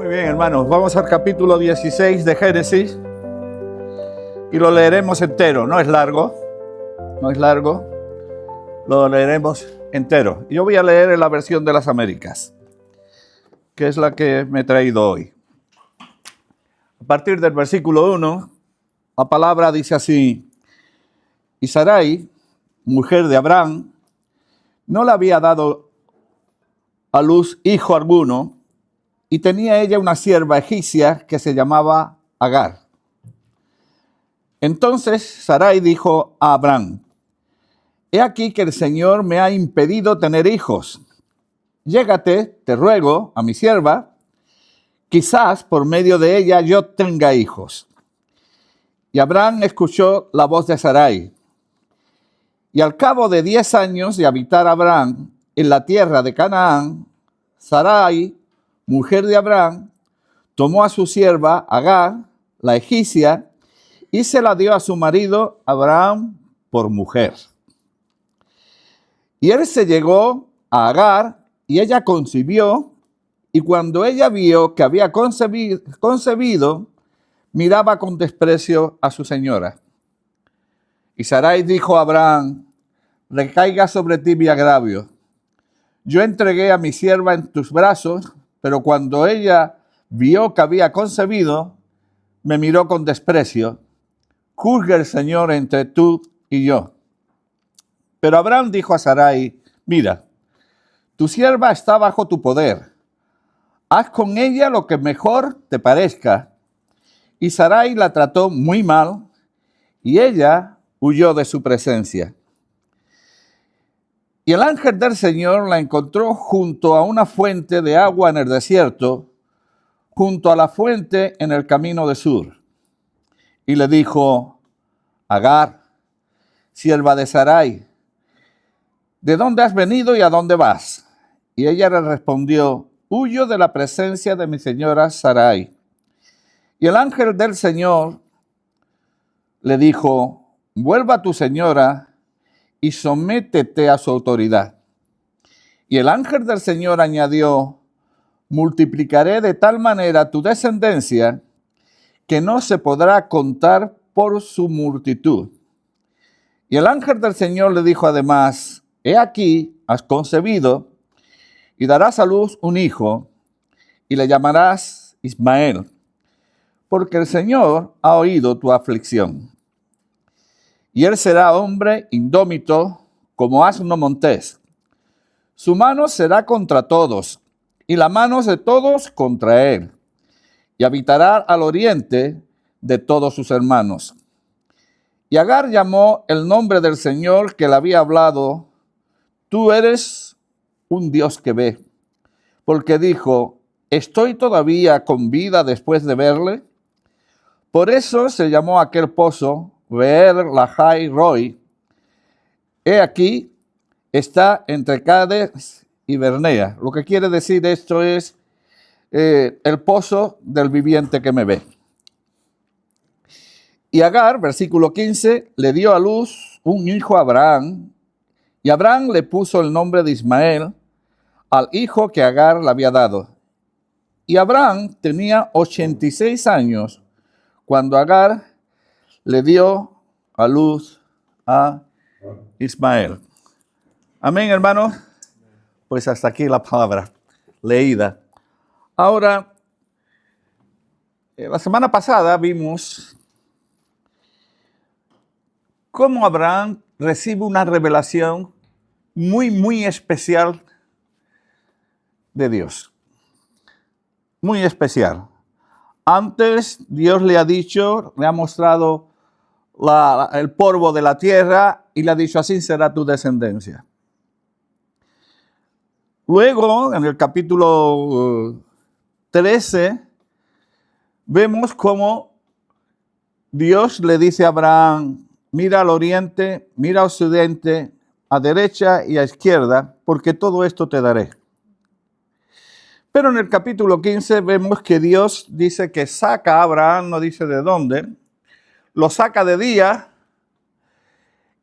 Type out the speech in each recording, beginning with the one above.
Muy bien, hermanos, vamos al capítulo 16 de Génesis y lo leeremos entero. No es largo, lo leeremos entero. Yo voy a leer en la versión de las Américas, que es la que me he traído hoy. A partir del versículo 1, la palabra dice así: y Sarai, mujer de Abraham, no le había dado a luz hijo alguno, y tenía ella una sierva egipcia que se llamaba Agar. Entonces Sarai dijo a Abraham: he aquí que el Señor me ha impedido tener hijos. Llégate, te ruego, a mi sierva, quizás por medio de ella yo tenga hijos. Y Abraham escuchó la voz de Sarai. Y al cabo de 10 años de habitar Abraham en la tierra de Canaán, Sarai, mujer de Abraham, tomó a su sierva Agar, la egipcia, y se la dio a su marido Abraham por mujer. Y él se llegó a Agar, y ella concibió, y cuando ella vio que había concebido, miraba con desprecio a su señora. Y Sarai dijo a Abraham: recaiga sobre ti mi agravio. Yo entregué a mi sierva en tus brazos, pero cuando ella vio que había concebido, me miró con desprecio. Juzgue el Señor entre tú y yo. Pero Abraham dijo a Sarai: mira, tu sierva está bajo tu poder. Haz con ella lo que mejor te parezca. Y Sarai la trató muy mal, y ella huyó de su presencia. Y el ángel del Señor la encontró junto a una fuente de agua en el desierto, junto a la fuente en el camino de Sur. Y le dijo: Agar, sierva de Sarai, ¿de dónde has venido y a dónde vas? Y ella le respondió: huyo de la presencia de mi señora Sarai. Y el ángel del Señor le dijo: vuelva a tu señora y sométete a su autoridad. Y el ángel del Señor añadió: multiplicaré de tal manera tu descendencia que no se podrá contar por su multitud. Y el ángel del Señor le dijo además: he aquí, has concebido y darás a luz un hijo, y le llamarás Ismael, porque el Señor ha oído tu aflicción. Y él será hombre indómito como asno montés. Su mano será contra todos, y la mano de todos contra él. Y habitará al oriente de todos sus hermanos. Y Agar llamó el nombre del Señor que le había hablado: tú eres un Dios que ve. Porque dijo: ¿estoy todavía con vida después de verle? Por eso se llamó aquel pozo Beer Lahai Roi. He aquí, está entre Cades y Bernea. Lo que quiere decir esto es el pozo del viviente que me ve. Y Agar, versículo 15, le dio a luz un hijo a Abraham, y Abraham le puso el nombre de Ismael al hijo que Agar le había dado. Y Abraham tenía 86 años cuando Agar le dio a luz a Ismael. Amén, hermanos. Pues hasta aquí la palabra leída. Ahora, la semana pasada vimos cómo Abraham recibe una revelación muy especial de Dios. Muy especial. Antes Dios le ha dicho, le ha mostrado el polvo de la tierra y le ha dicho: así será tu descendencia. Luego, en el capítulo 13, vemos cómo Dios le dice a Abraham: mira al oriente, mira al occidente, a derecha y a izquierda, porque todo esto te daré. Pero en el capítulo 15 vemos que Dios dice que saca a Abraham, no dice de dónde, lo saca de día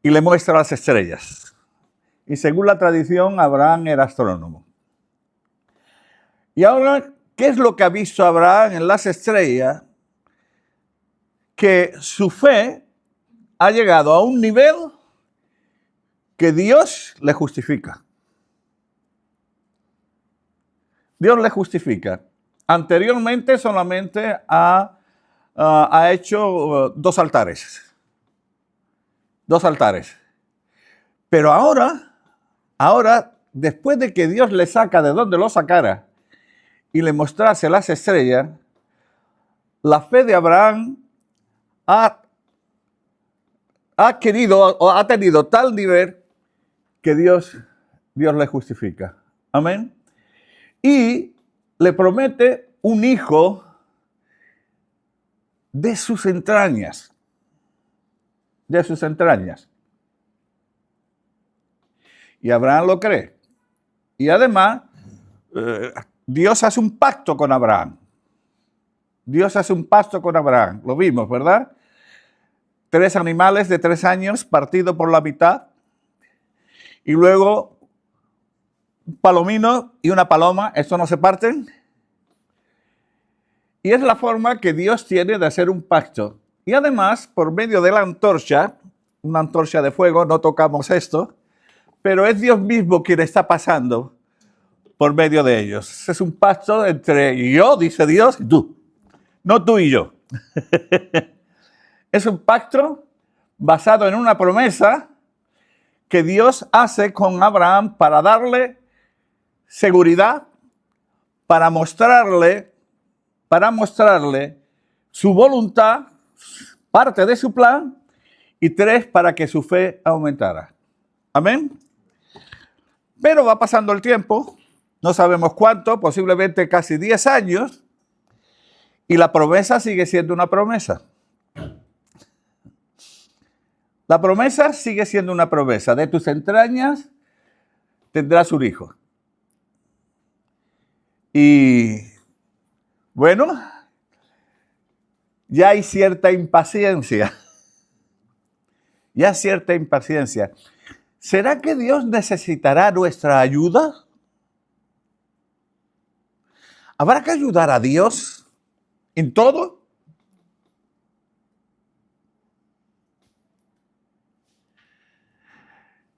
y le muestra las estrellas. Y según la tradición, Abraham era astrónomo. Y ahora ¿Qué es lo que ha visto Abraham en las estrellas? Que su fe ha llegado a un nivel que Dios le justifica. Dios le justifica. Anteriormente solamente ha hecho dos altares. Dos altares. Pero ahora, después de que Dios le saca de donde lo sacara y le mostrase las estrellas, la fe de Abraham ha querido o ha tenido tal nivel que Dios le justifica. Amén. Y le promete un hijo de sus entrañas. De sus entrañas. Y Abraham lo cree. Y además, Dios hace un pacto con Abraham. Dios hace un pacto con Abraham. Lo vimos, ¿verdad? 3 animales de 3 años partidos por la mitad. Y luego un palomino y una paloma. Estos no se parten. Y es la forma que Dios tiene de hacer un pacto. Y además, por medio de la antorcha, una antorcha de fuego, no tocamos esto, pero es Dios mismo quien está pasando por medio de ellos. Es un pacto entre yo, dice Dios, y tú. No tú y yo. Es un pacto basado en una promesa que Dios hace con Abraham para darle seguridad, para mostrarle su voluntad, parte de su plan, y 3, para que su fe aumentara. Amén. Pero va pasando el tiempo, no sabemos cuánto, posiblemente casi 10 años, y la promesa sigue siendo una promesa. La promesa sigue siendo una promesa. De tus entrañas tendrás un hijo. Y bueno, ya hay cierta impaciencia. ¿Será que Dios necesitará nuestra ayuda? ¿Habrá que ayudar a Dios en todo?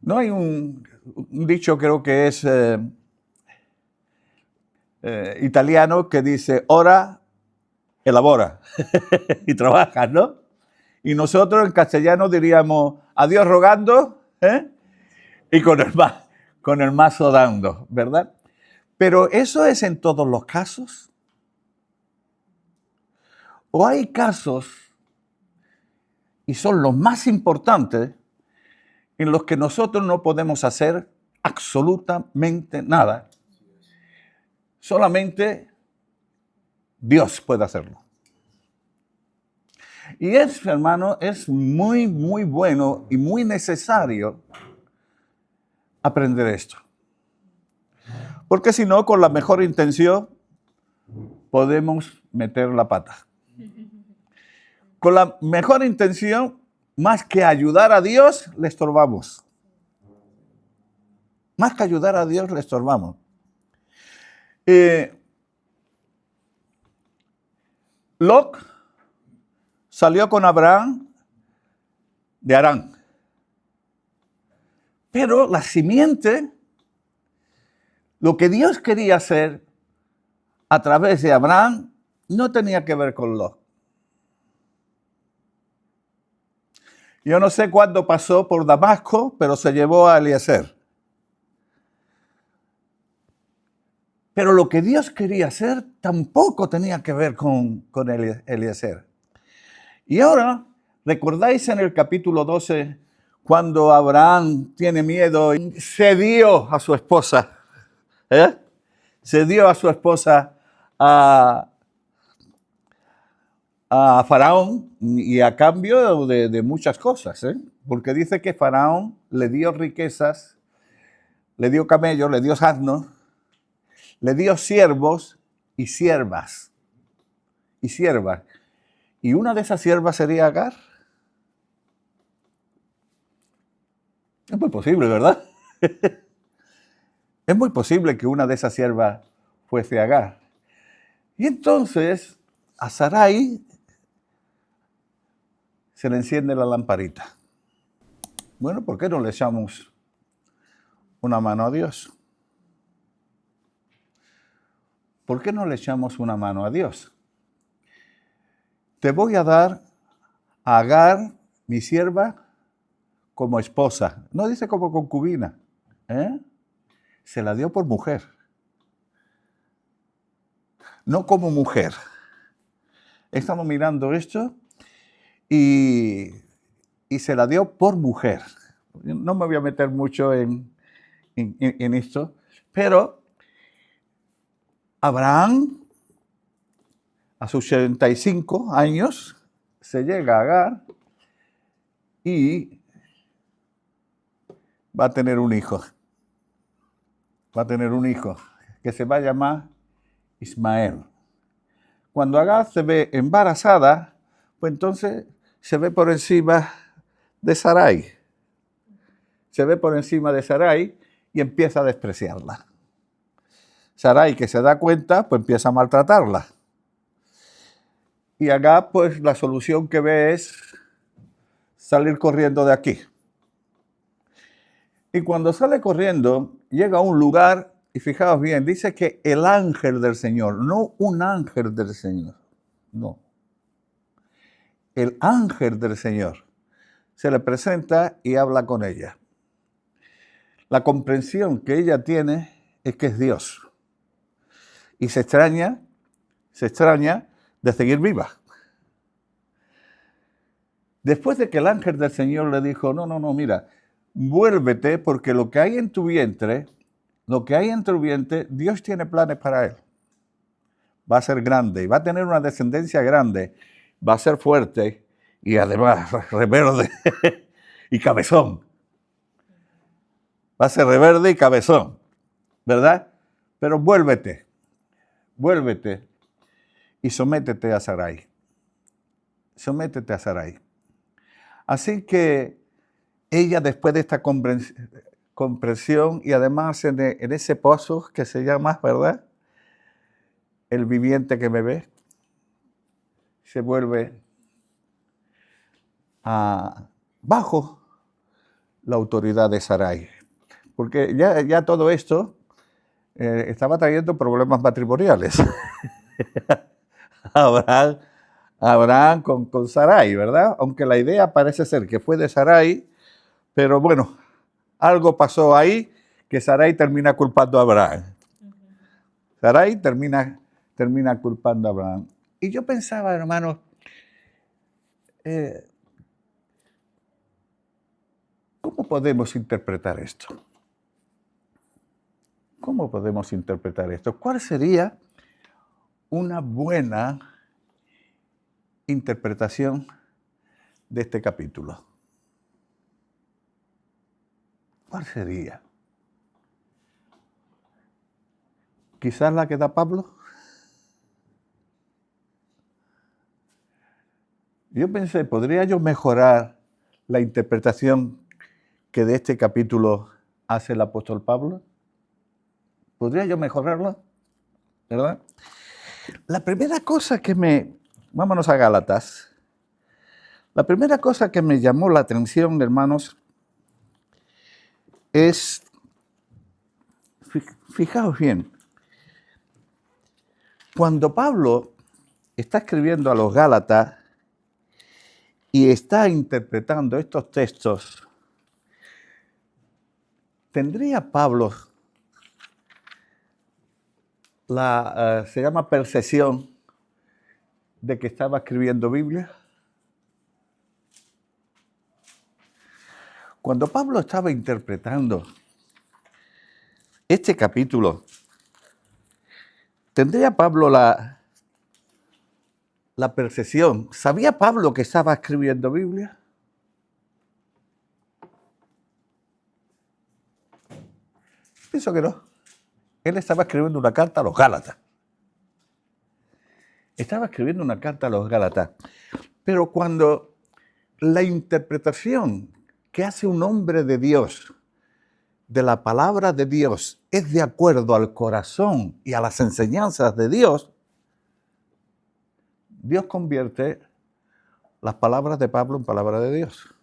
No hay un dicho, creo que es italiano, que dice, ora, elabora y trabaja, ¿no? Y nosotros en castellano diríamos, a Dios rogando, y con el mazo dando, ¿verdad? Pero ¿eso es en todos los casos? ¿O hay casos, y son los más importantes, en los que nosotros no podemos hacer absolutamente nada? Solamente Dios puede hacerlo. Y hermano, es muy, muy bueno y muy necesario aprender esto. Porque si no, con la mejor intención, podemos meter la pata. Con la mejor intención, más que ayudar a Dios, le estorbamos. Más que ayudar a Dios, le estorbamos. Lot salió con Abraham de Harán. Pero la simiente, lo que Dios quería hacer a través de Abraham, no tenía que ver con Lot. Yo no sé cuándo pasó por Damasco, pero se llevó a Eliezer. Pero lo que Dios quería hacer tampoco tenía que ver con Eliezer. Y ahora, ¿recordáis en el capítulo 12 cuando Abraham tiene miedo y cedió a su esposa? Cedió a su esposa a Faraón, y a cambio de muchas cosas, porque dice que Faraón le dio riquezas, le dio camellos, le dio asnos, le dio siervos y siervas. Y una de esas siervas sería Agar. Es muy posible, ¿verdad? Es muy posible que una de esas siervas fuese Agar. Y entonces a Sarai se le enciende la lamparita. Bueno, ¿por qué no le echamos una mano a Dios? ¿Por qué no le echamos una mano a Dios? Te voy a dar a Agar, mi sierva, como esposa. No dice como concubina. Se la dio por mujer. No como mujer. Estamos mirando esto y se la dio por mujer. No me voy a meter mucho en esto, pero Abraham, a sus 75 años, se llega a Agar y va a tener un hijo. Va a tener un hijo que se va a llamar Ismael. Cuando Agar se ve embarazada, pues entonces se ve por encima de Sarai. Se ve por encima de Sarai y empieza a despreciarla. Sarai, que se da cuenta, pues empieza a maltratarla. Y Agar, pues la solución que ve es salir corriendo de aquí. Y cuando sale corriendo, llega a un lugar, y fijaos bien, dice que el ángel del Señor, no un ángel del Señor, no. El ángel del Señor se le presenta y habla con ella. La comprensión que ella tiene es que es Dios. Y se extraña de seguir viva. Después de que el ángel del Señor le dijo, no, mira, vuélvete porque lo que hay en tu vientre, Dios tiene planes para él. Va a ser grande y va a tener una descendencia grande, va a ser fuerte y además reverde y cabezón. Va a ser reverde y cabezón, ¿verdad? Pero vuélvete y sométete a Sarai. Sométete a Sarai. Así que ella, después de esta comprensión y además en ese pozo que se llama, ¿verdad?, el viviente que me ve, se vuelve bajo la autoridad de Sarai. Porque ya todo esto estaba trayendo problemas matrimoniales. Abraham con Sarai, ¿verdad? Aunque la idea parece ser que fue de Sarai, pero bueno, algo pasó ahí que Sarai termina culpando a Abraham. Sarai termina culpando a Abraham. Y yo pensaba, hermanos, ¿cómo podemos interpretar esto? ¿Cómo podemos interpretar esto? ¿Cuál sería una buena interpretación de este capítulo? ¿Cuál sería? ¿Quizás la que da Pablo? Yo pensé, ¿podría yo mejorar la interpretación que de este capítulo hace el apóstol Pablo? ¿Podría yo mejorarla? ¿Verdad? La primera cosa vámonos a Gálatas. La primera cosa que me llamó la atención, hermanos, es, fijaos bien, cuando Pablo está escribiendo a los Gálatas y está interpretando estos textos, ¿tendría Pablo se llama percepción de que estaba escribiendo Biblia? Cuando Pablo estaba interpretando este capítulo, ¿tendría Pablo la percepción? ¿Sabía Pablo que estaba escribiendo Biblia? Pienso que no. Él estaba escribiendo una carta a los Gálatas. Estaba escribiendo una carta a los Gálatas. Pero cuando la interpretación que hace un hombre de Dios de la palabra de Dios es de acuerdo al corazón y a las enseñanzas de Dios, Dios convierte las palabras de Pablo en palabras de Dios.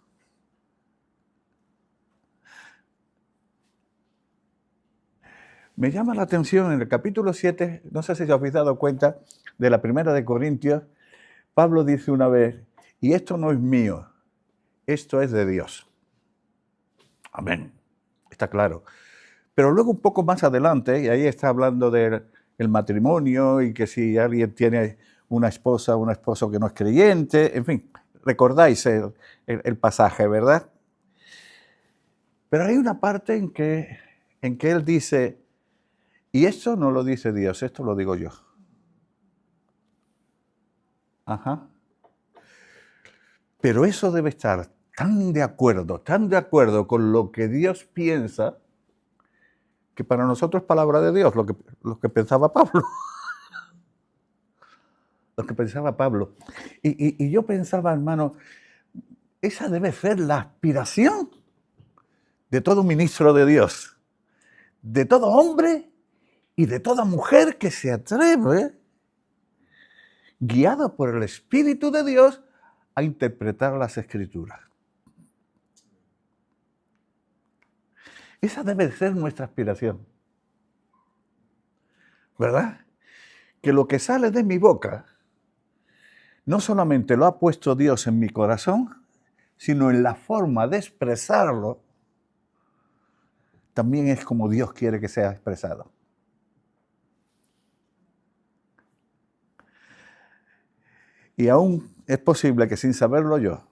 Me llama la atención en el capítulo 7, no sé si os habéis dado cuenta, de la primera de Corintios, Pablo dice una vez, y esto no es mío, esto es de Dios. Amén. Está claro. Pero luego un poco más adelante, y ahí está hablando del matrimonio y que si alguien tiene una esposa o un esposo que no es creyente, en fin, recordáis el pasaje, ¿verdad? Pero hay una parte en que él dice, y esto no lo dice Dios, esto lo digo yo. Ajá. Pero eso debe estar tan de acuerdo con lo que Dios piensa, que para nosotros es palabra de Dios, lo que pensaba Pablo. Lo que pensaba Pablo. Y yo pensaba, hermano, esa debe ser la aspiración de todo ministro de Dios, de todo hombre y de toda mujer que se atreve, guiada por el Espíritu de Dios, a interpretar las Escrituras. Esa debe ser nuestra aspiración, ¿verdad? Que lo que sale de mi boca no solamente lo ha puesto Dios en mi corazón, sino en la forma de expresarlo, también es como Dios quiere que sea expresado. Y aún es posible que sin saberlo yo,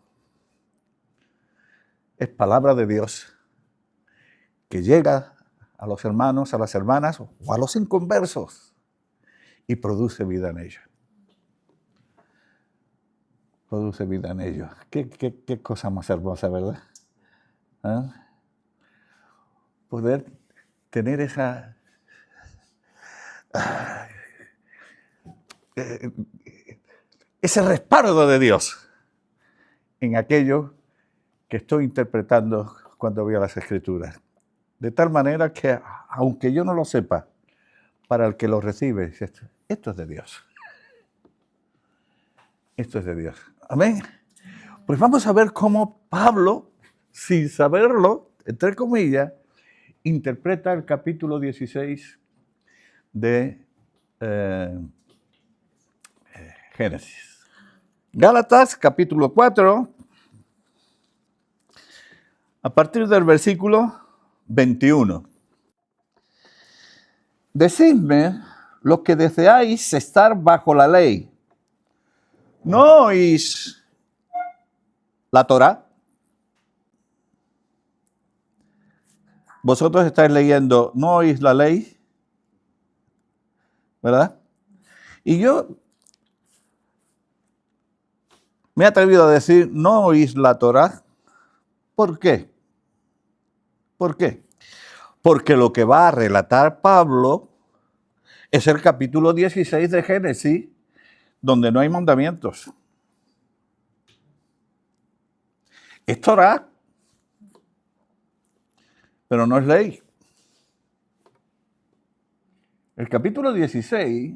es palabra de Dios que llega a los hermanos, a las hermanas o a los inconversos y produce vida en ellos. Produce vida en ellos. Qué cosa más hermosa, ¿verdad? ¿Ah? Poder tener ese respaldo de Dios en aquello que estoy interpretando cuando veo las Escrituras. De tal manera que, aunque yo no lo sepa, para el que lo recibe, esto es de Dios. Esto es de Dios. Amén. Pues vamos a ver cómo Pablo, sin saberlo, entre comillas, interpreta el capítulo 16 de Génesis. Gálatas, capítulo 4, a partir del versículo 21. Decidme lo que deseáis estar bajo la ley. ¿No oís la Torá? Vosotros estáis leyendo, ¿no oís la ley? ¿Verdad? Y yo me he atrevido a decir, ¿no oís la Torá? ¿Por qué? ¿Por qué? Porque lo que va a relatar Pablo es el capítulo 16 de Génesis, donde no hay mandamientos. Es Torá, pero no es ley. El capítulo 16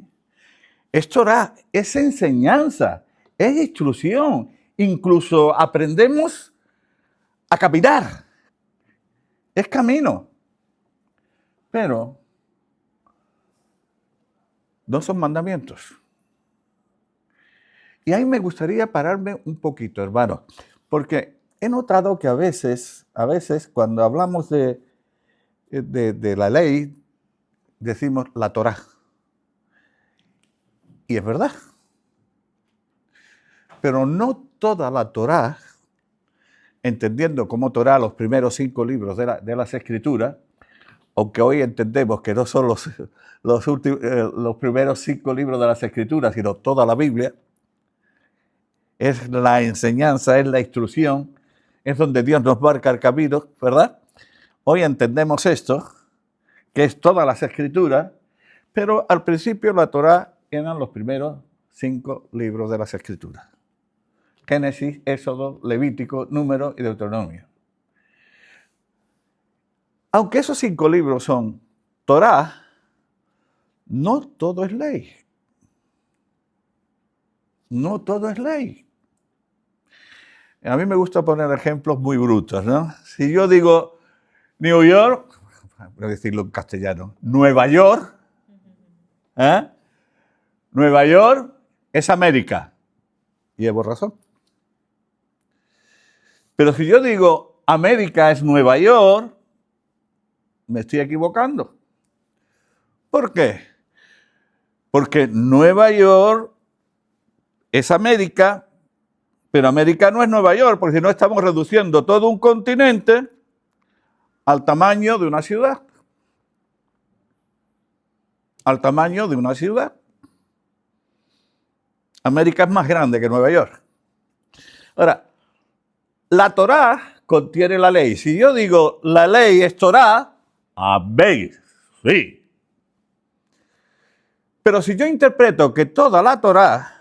es Torá, es enseñanza, es instrucción. Incluso aprendemos a caminar. Es camino. Pero no son mandamientos. Y ahí me gustaría pararme un poquito, hermano, porque he notado que a veces cuando hablamos de la ley, decimos la Torá. Y es verdad. Pero no toda la Torá, entendiendo como Torá los primeros 5 libros de las Escrituras, aunque hoy entendemos que no son los primeros 5 libros de las Escrituras, sino toda la Biblia, es la enseñanza, es la instrucción, es donde Dios nos marca el camino, ¿verdad? Hoy entendemos esto, que es todas las Escrituras, pero al principio la Torá eran los primeros 5 libros de las Escrituras. Génesis, Éxodo, Levítico, Número y Deuteronomio. Aunque esos 5 libros son Torá, no todo es ley. No todo es ley. A mí me gusta poner ejemplos muy brutos, ¿no? Si yo digo New York, voy a decirlo en castellano, Nueva York, ¿eh? Nueva York es América. Y llevo razón. Pero si yo digo América es Nueva York, me estoy equivocando. ¿Por qué? Porque Nueva York es América, pero América no es Nueva York, porque si no estamos reduciendo todo un continente al tamaño de una ciudad. Al tamaño de una ciudad. América es más grande que Nueva York. Ahora, la Torá contiene la ley. Si yo digo la ley es Torá, habéis, sí. Pero si yo interpreto que toda la Torá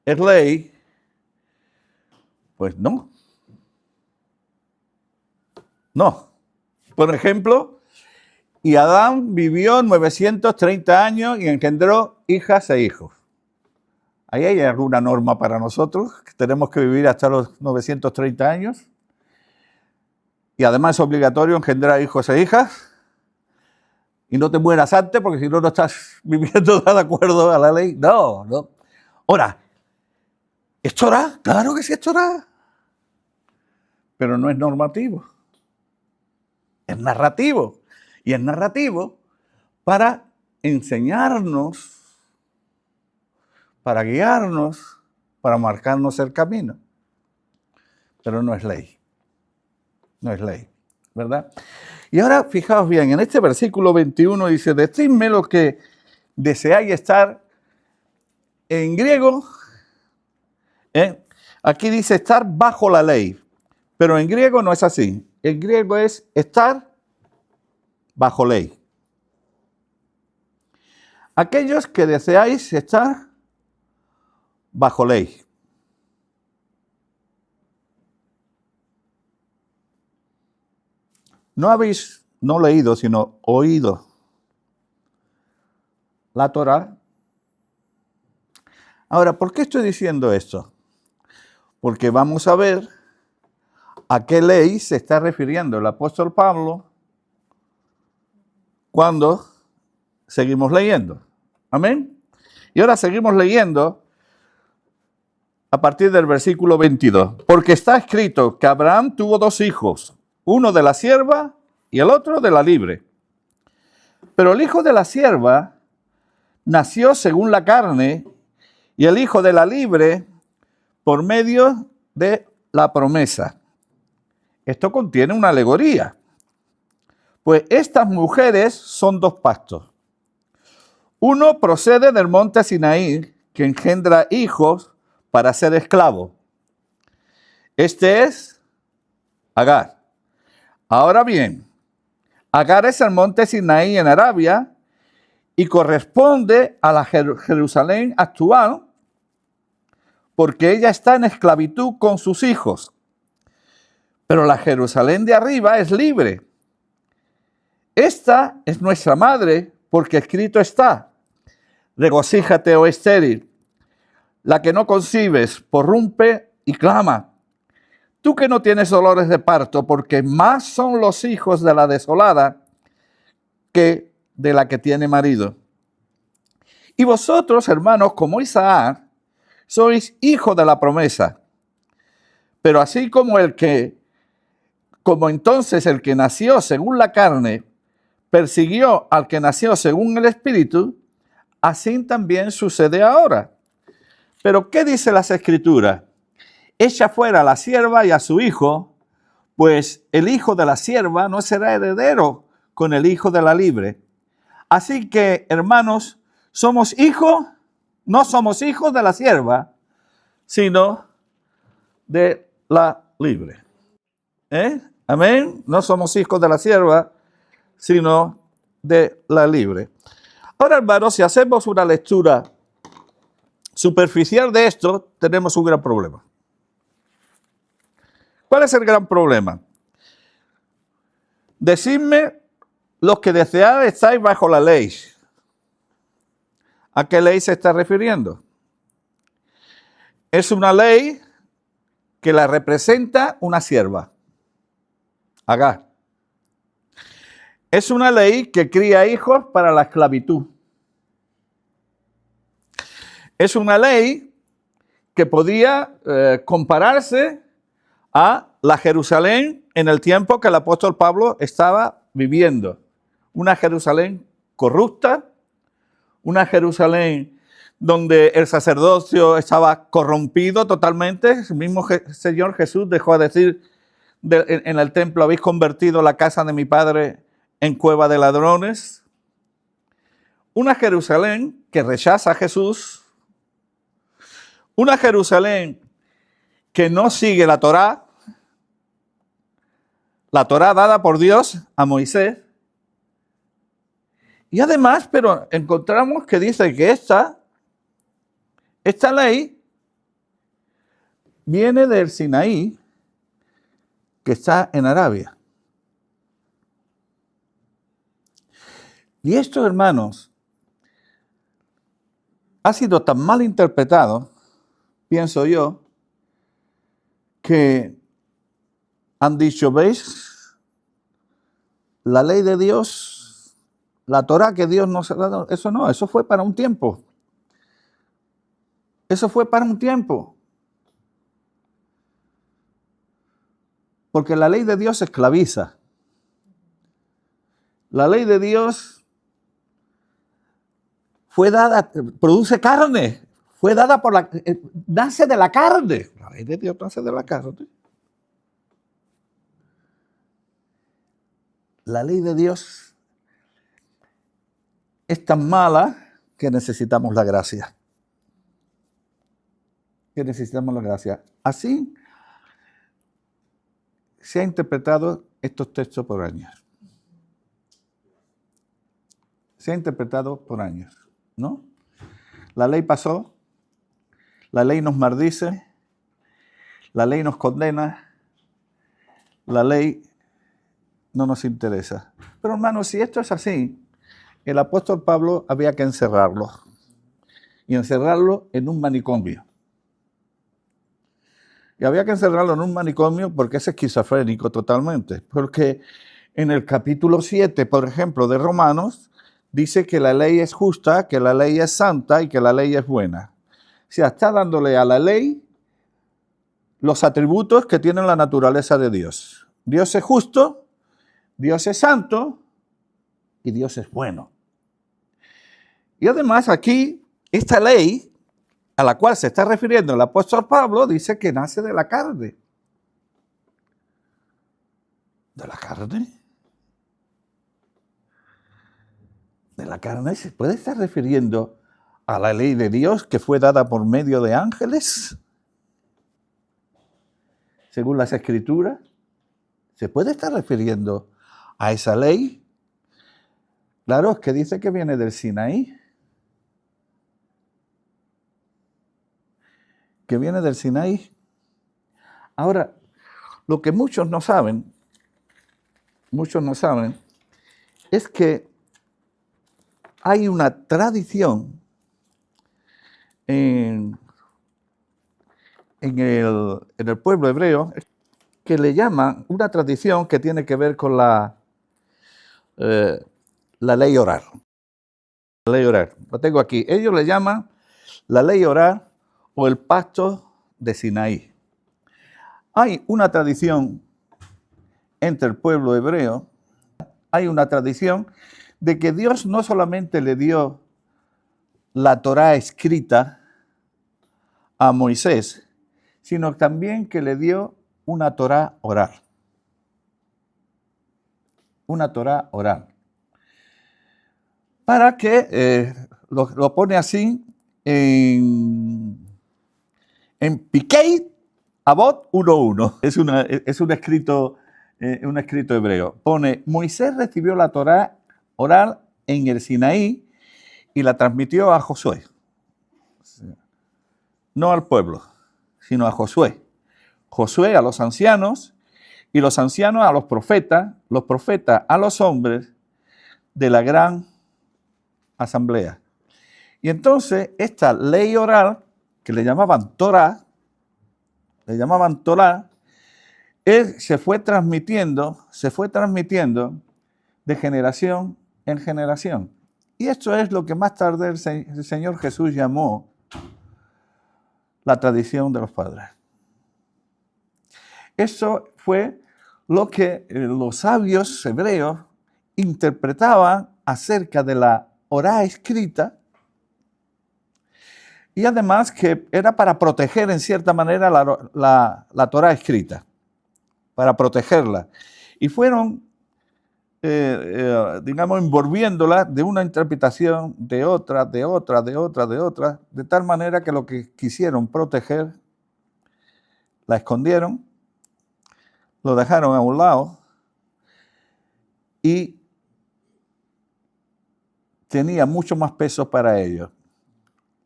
es ley, pues no. No. Por ejemplo, y Adán vivió 930 años y engendró hijas e hijos. ¿Ahí hay alguna norma para nosotros? Que tenemos que vivir hasta los 930 años. Y además es obligatorio engendrar hijos e hijas. Y no te mueras antes porque si no, no estás viviendo de acuerdo a la ley. No, no. Ahora, ¿es Torá? Claro que sí es Torá. Pero no es normativo. Es narrativo. Y es narrativo para enseñarnos, para guiarnos, para marcarnos el camino. Pero no es ley. No es ley, ¿verdad? Y ahora, fijaos bien, en este versículo 21 dice, decidme lo que deseáis estar. En griego, aquí dice estar bajo la ley, pero en griego no es así. En griego es estar bajo ley. Aquellos que deseáis estar bajo ley. No habéis, no leído, sino oído la Torá. Ahora, ¿por qué estoy diciendo esto? Porque vamos a ver a qué ley se está refiriendo el apóstol Pablo cuando seguimos leyendo. Amén. Y ahora seguimos leyendo a partir del versículo 22. Porque está escrito que Abraham tuvo dos hijos, uno de la sierva y el otro de la libre. Pero el hijo de la sierva nació según la carne y el hijo de la libre por medio de la promesa. Esto contiene una alegoría. Pues estas mujeres son dos pactos. Uno procede del monte Sinaí, que engendra hijos para ser esclavo. Este es Agar. Ahora bien, Agar es el monte Sinaí en Arabia y corresponde a la Jerusalén actual porque ella está en esclavitud con sus hijos. Pero la Jerusalén de arriba es libre. Esta es nuestra madre porque escrito está, regocíjate, oh estéril, la que no concibes, porrumpe y clama. Tú que no tienes dolores de parto, porque más son los hijos de la desolada que de la que tiene marido. Y vosotros, hermanos, como Isaac, sois hijos de la promesa. Pero así como entonces el que nació según la carne persiguió al que nació según el Espíritu, así también sucede ahora. Pero ¿qué dice las Escrituras? Echa fuera a la sierva y a su hijo, pues el hijo de la sierva no será heredero con el hijo de la libre. Así que, hermanos, somos hijos, no somos hijos de la sierva, sino de la libre. Amén. No somos hijos de la sierva, sino de la libre. Ahora, hermanos, si hacemos una lectura superficial de esto, tenemos un gran problema. ¿Cuál es el gran problema? Decidme los que deseáis estáis bajo la ley. ¿A qué ley se está refiriendo? es una ley que la representa una sierva, Agar. Es una ley que cría hijos para la esclavitud. Es una ley que podía compararse a la Jerusalén en el tiempo que el apóstol Pablo estaba viviendo. Una Jerusalén corrupta, una Jerusalén donde el sacerdocio estaba corrompido totalmente. El mismo Señor Jesús dejó de decir en el templo: habéis convertido la casa de mi padre en cueva de ladrones. Una Jerusalén que rechaza a Jesús. Una Jerusalén que no sigue la Torá dada por Dios a Moisés. Y además, pero encontramos que dice que esta ley viene del Sinaí, que está en Arabia. Y esto, hermanos, ha sido tan mal interpretado, pienso yo, que han dicho: ¿veis? La ley de Dios, la Torá que Dios nos ha dado, eso fue para un tiempo. Eso fue para un tiempo. Porque la ley de Dios esclaviza. La ley de Dios fue dada, produce carne, fue dada nace de la carne. La ley de Dios nace de la carne. La ley de Dios es tan mala que necesitamos la gracia. Así se ha interpretado estos textos por años. ¿No? La ley pasó, la ley nos maldice, la ley nos condena, la ley no nos interesa. Pero hermanos, si esto es así, el apóstol Pablo había que encerrarlo. Y encerrarlo en un manicomio. Y había que encerrarlo en un manicomio porque es esquizofrénico totalmente. Porque en el capítulo 7, por ejemplo, de Romanos, dice que la ley es justa, que la ley es santa y que la ley es buena. O sea, está dándole a la ley los atributos que tiene la naturaleza de Dios. Dios es justo, Dios es santo y Dios es bueno. Y además aquí, esta ley a la cual se está refiriendo el apóstol Pablo dice que nace de la carne. ¿De la carne? ¿De la carne se puede estar refiriendo a la ley de Dios que fue dada por medio de ángeles? Según las Escrituras, ¿se puede estar refiriendo a esa ley? Claro, es que dice que viene del Sinaí. Que viene del Sinaí. Ahora, lo que muchos no saben, es que hay una tradición en el pueblo hebreo que le llaman una tradición que tiene que ver con la ley oral. La ley oral. Lo tengo aquí. Ellos le llaman la ley oral o el pacto de Sinaí. Hay una tradición entre el pueblo hebreo, hay una tradición de que Dios no solamente le dio la Torá escrita a Moisés, sino también que le dio una Torá oral. Una Torá oral. Para que, lo pone así, en Pirkei Avot 1.1. Es un escrito hebreo. Pone: Moisés recibió la Torá oral en el Sinaí y la transmitió a Josué. No al pueblo, sino a Josué. Josué a los ancianos y los ancianos a los profetas a los hombres de la gran asamblea. Y entonces esta ley oral que le llamaban Torá, se fue transmitiendo de generación en generación. Y esto es lo que más tarde el Señor Jesús llamó la tradición de los padres. Eso fue lo que los sabios hebreos interpretaban acerca de la Orá escrita, y además que era para proteger en cierta manera la Torá escrita, para protegerla. Y fueron, digamos, envolviéndola de una interpretación, de otra, de tal manera que lo que quisieron proteger, la escondieron, lo dejaron a un lado y tenía mucho más peso para ellos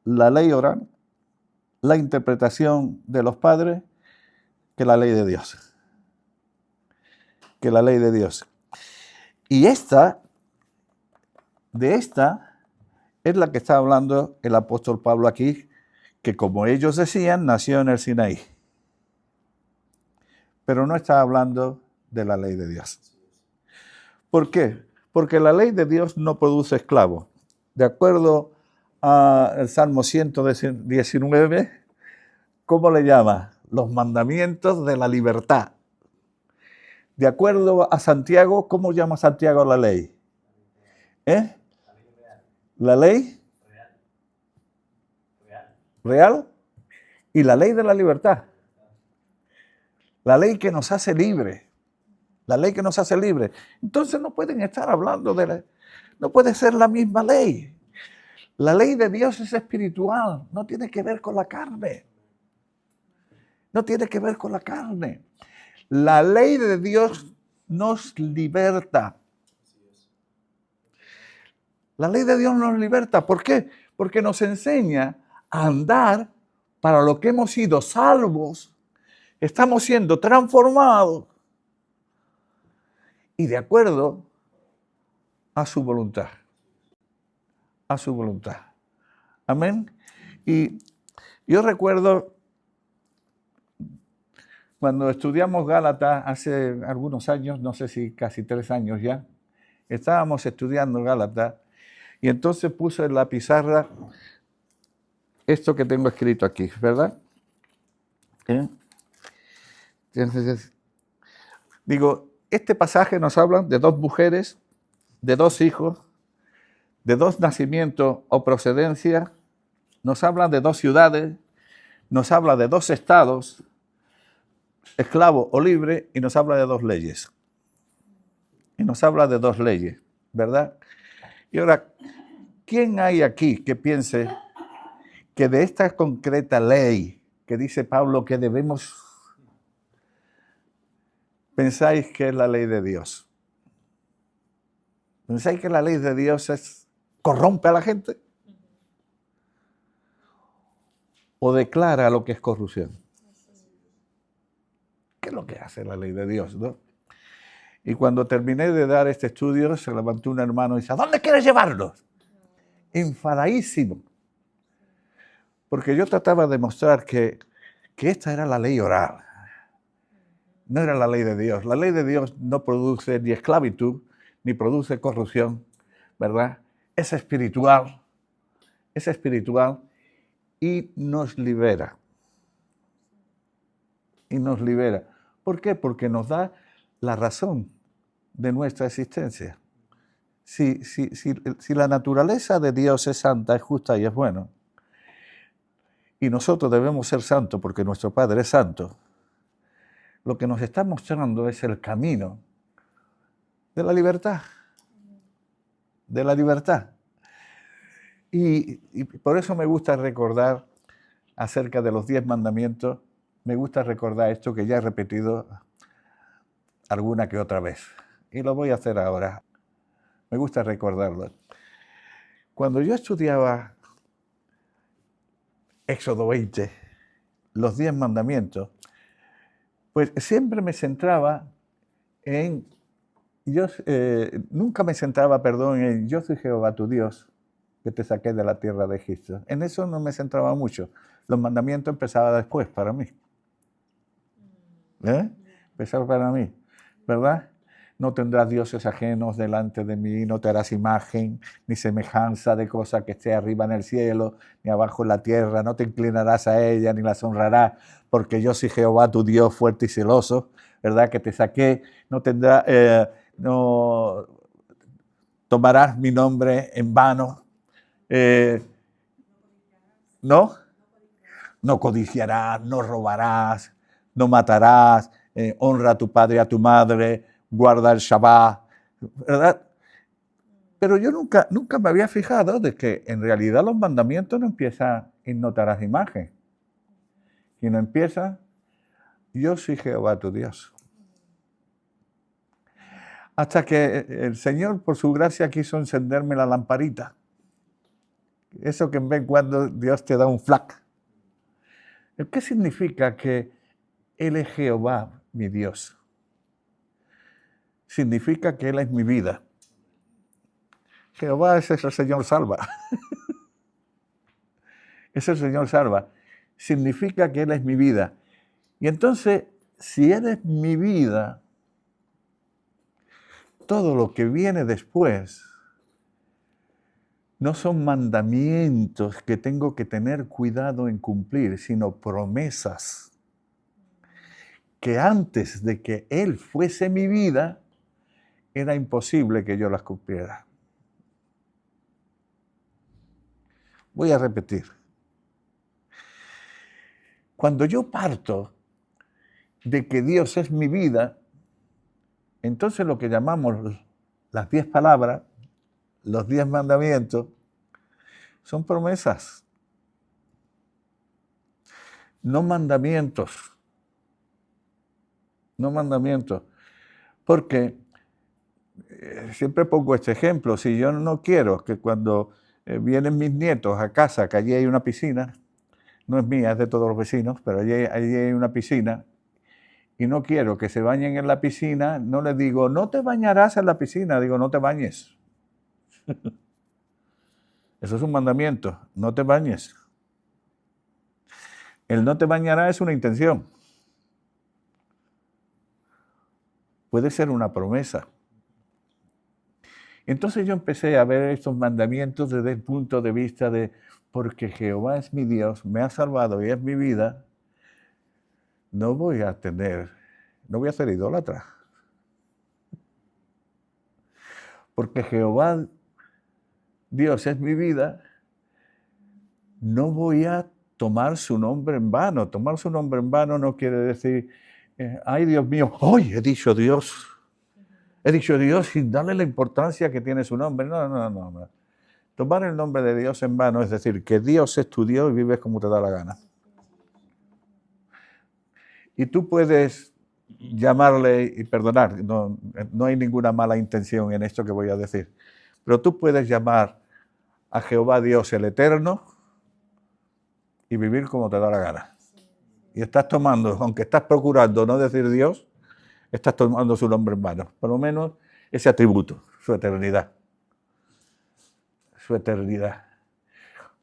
la ley oral, la interpretación de los padres, que la ley de Dios. Y de esta es la que está hablando el apóstol Pablo aquí, que como ellos decían, nació en el Sinaí. Pero no está hablando de la ley de Dios. ¿Por qué? Porque la ley de Dios no produce esclavos. De acuerdo al Salmo 119, ¿cómo le llama? Los mandamientos de la libertad. De acuerdo a Santiago, ¿cómo llama Santiago la ley? ¿La ley? Real. Y la ley de la libertad. La ley que nos hace libres. Entonces no pueden estar hablando no puede ser la misma ley. La ley de Dios es espiritual, no tiene que ver con la carne. La ley de Dios nos liberta. La ley de Dios nos liberta. ¿Por qué? Porque nos enseña a andar para lo que hemos sido salvos. Estamos siendo transformados y de acuerdo a su voluntad. Amén. Y yo recuerdo cuando estudiamos Gálatas hace algunos años, no sé si casi 3 años ya, estábamos estudiando Gálatas y entonces puse en la pizarra esto que tengo escrito aquí, ¿verdad? Entonces, digo, este pasaje nos habla de 2 mujeres, de 2 hijos, de 2 nacimientos o procedencias, nos habla de 2 ciudades, nos habla de 2 estados, esclavo o libre, y nos habla de 2 leyes. ¿Verdad? Y ahora, ¿quién hay aquí que piense que de esta concreta ley que dice Pablo que debemos, pensáis que es la ley de Dios? ¿Pensáis que la ley de Dios corrompe a la gente? ¿O declara lo que es corrupción? ¿Qué es lo que hace la ley de Dios, no? Y cuando terminé de dar este estudio, se levantó un hermano y dice, ¿a dónde quieres llevarlos? Enfadadísimo. Porque yo trataba de mostrar que esta era la ley oral. No era la ley de Dios. La ley de Dios no produce ni esclavitud, ni produce corrupción, ¿verdad? Es espiritual y nos libera. ¿Por qué? Porque nos da la razón de nuestra existencia. Si la naturaleza de Dios es santa, es justa y es buena, y nosotros debemos ser santos porque nuestro Padre es santo, lo que nos está mostrando es el camino de la libertad. Y por eso me gusta recordar acerca de los 10 mandamientos, me gusta recordar esto que ya he repetido alguna que otra vez. Y lo voy a hacer ahora. Me gusta recordarlo. Cuando yo estudiaba Éxodo 20, los 10 mandamientos, pues siempre me centraba nunca me centraba, en yo soy Jehová tu Dios, que te saqué de la tierra de Egipto. En eso no me centraba mucho. Los mandamientos empezaban después para mí. Empezaba para mí, ¿verdad? No tendrás dioses ajenos delante de mí, no te harás imagen ni semejanza de cosa que esté arriba en el cielo, ni abajo en la tierra, no te inclinarás a ella, ni las honrarás, porque yo soy Jehová tu Dios fuerte y celoso, ¿verdad? Que te saqué, no tomarás mi nombre en vano, ¿no? No codiciarás, no robarás, no matarás, honra a tu padre y a tu madre, guarda el Shabbat, ¿verdad? Pero yo nunca me había fijado de que en realidad los mandamientos no empiezan en no te harás imagen, sino empiezan, yo soy Jehová tu Dios. Hasta que el Señor, por su gracia, quiso encenderme la lamparita. Eso que en vez en cuando Dios te da un flac. ¿Qué significa que Él es Jehová, mi Dios? Significa que Él es mi vida. Jehová es el Señor salva. Es el Señor salva. Significa que Él es mi vida. Y entonces, si Él es mi vida, todo lo que viene después no son mandamientos que tengo que tener cuidado en cumplir, sino promesas que antes de que Él fuese mi vida, era imposible que yo las cumpliera. Voy a repetir. Cuando yo parto de que Dios es mi vida, entonces lo que llamamos las 10 palabras, los 10 mandamientos, son promesas, no mandamientos. No mandamientos. Porque siempre pongo este ejemplo, si yo no quiero que cuando vienen mis nietos a casa, que allí hay una piscina, no es mía, es de todos los vecinos, pero allí hay una piscina, y no quiero que se bañen en la piscina, no les digo, no te bañarás en la piscina, digo, no te bañes. Eso es un mandamiento, no te bañes. El no te bañarás es una intención. Puede ser una promesa. Entonces yo empecé a ver estos mandamientos desde el punto de vista de, porque Jehová es mi Dios, me ha salvado y es mi vida, no voy a ser idólatra. Porque Jehová, Dios es mi vida, no voy a tomar su nombre en vano. Tomar su nombre en vano no quiere decir, ay Dios mío, hoy he dicho Dios sin darle la importancia que tiene su nombre. No. Tomar el nombre de Dios en vano es decir, que Dios es tu Dios y vives como te da la gana. Y tú puedes llamarle y perdonar, no hay ninguna mala intención en esto que voy a decir, pero tú puedes llamar a Jehová Dios el Eterno y vivir como te da la gana. Y estás tomando, aunque estás procurando no decir Dios, estás tomando su nombre en vano, por lo menos ese atributo, su eternidad. Su eternidad.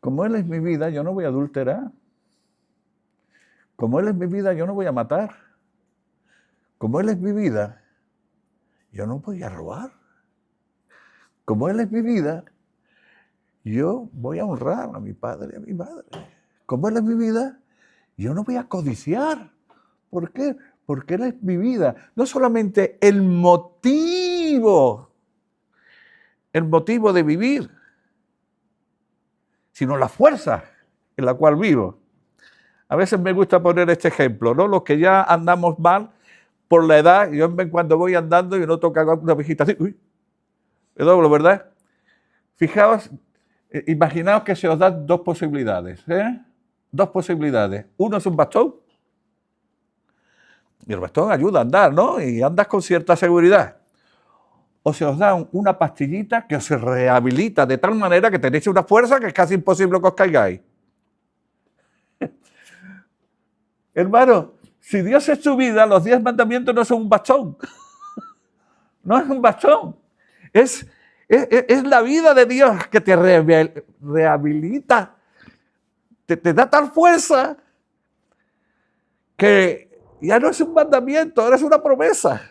Como Él es mi vida, yo no voy a adulterar. Como Él es mi vida, yo no voy a matar. Como Él es mi vida, yo no voy a robar. Como Él es mi vida, yo voy a honrar a mi padre y a mi madre. Como Él es mi vida, yo no voy a codiciar. ¿Por qué? Porque Él es mi vida. No solamente el motivo de vivir, sino la fuerza en la cual vivo. A veces me gusta poner este ejemplo, ¿no? Los que ya andamos mal por la edad, yo cuando voy andando y no toca una viejita así, uy, me doblo, ¿verdad? Fijaos, imaginaos que se os dan dos posibilidades, Dos posibilidades. Uno es un bastón, y el bastón ayuda a andar, ¿no? Y andas con cierta seguridad. O se os da una pastillita que os rehabilita de tal manera que tenéis una fuerza que es casi imposible que os caigáis. Hermano, si Dios es tu vida, los 10 mandamientos no son un bastón. No es un bastón. Es Es la vida de Dios que te rehabilita, te da tal fuerza que ya no es un mandamiento, ahora es una promesa.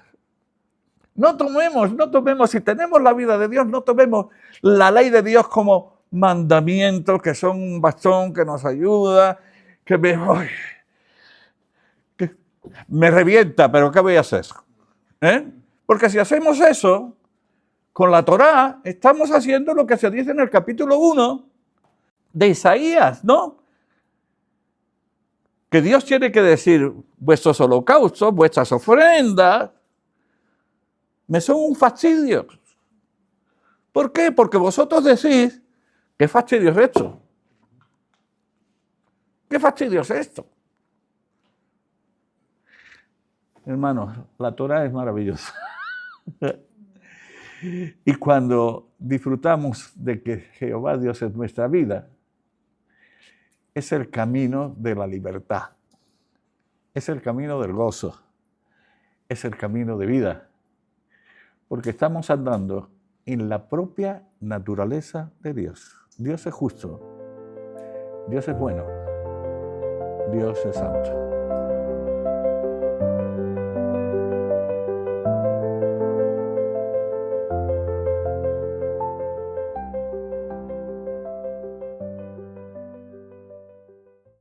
No tomemos, si tenemos la vida de Dios, no tomemos la ley de Dios como mandamientos que son un bastón que nos ayuda, que me revienta, pero ¿qué voy a hacer? Porque si hacemos eso, con la Torá, estamos haciendo lo que se dice en el capítulo 1 de Isaías, ¿no? Que Dios tiene que decir, vuestros holocaustos, vuestras ofrendas, me son un fastidio. ¿Por qué? Porque vosotros decís, ¿qué fastidio es esto? ¿Qué fastidio es esto? Hermanos, la Torá es maravillosa. Y cuando disfrutamos de que Jehová Dios es nuestra vida, es el camino de la libertad, es el camino del gozo, es el camino de vida, porque estamos andando en la propia naturaleza de Dios. Dios es justo, Dios es bueno, Dios es santo.